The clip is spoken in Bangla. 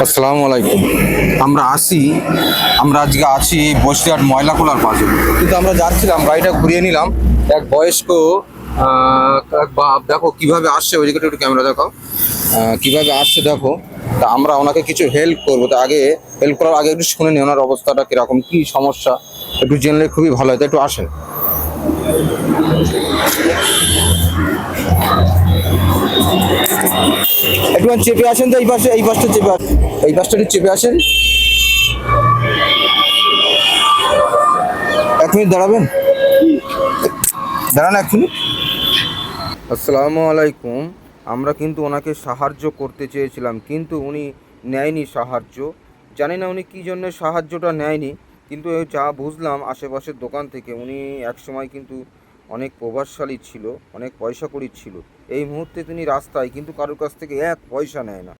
আসসালামু আলাইকুম। আমরা আজকে আছি বসিরহাট ময়লাখোলার পাশে, কিন্তু আমরা যাচ্ছিলাম, গাড়িটা ঘুরিয়ে নিলাম। এক বয়স্ক এক বাপ, দেখো কিভাবে আসছে, ওইদিকে একটু ক্যামেরা দেখো, কিভাবে আসছে দেখো। তা আমরা ওনাকে কিছু হেল্প করবো, তা আগে হেল্প করার আগে একটু শুনে নিই ওনার অবস্থাটা কিরকম, কি সমস্যা একটু জেনলে খুবই ভালো হয়। তো একটু আসেন। একটু চেপে আসেন তো, এই পাশটা চেপে আসেন, এই পাশটা একটু চেপে আসেন। 1 মিনিট দাঁড়াবেন, দাঁড়ান 1 মিনিট। আসসালামু আলাইকুম। আমরা কিন্তু ওনাকে সাহায্য করতে চেয়েছিলাম, কিন্তু উনি নেয়নি সাহায্য। জানি না উনি কী জন্য সাহায্যটা নেয়নি, কিন্তু যা বুঝলাম আশেপাশের দোকান থেকে, উনি একসময় কিন্তু অনেক প্রভাবশালী ছিল, অনেক পয়সা কড়ি ছিল। এই মুহূর্তে তিনি রাস্তায়, কিন্তু কারোর কাছ থেকে 1 পয়সা নেয় না।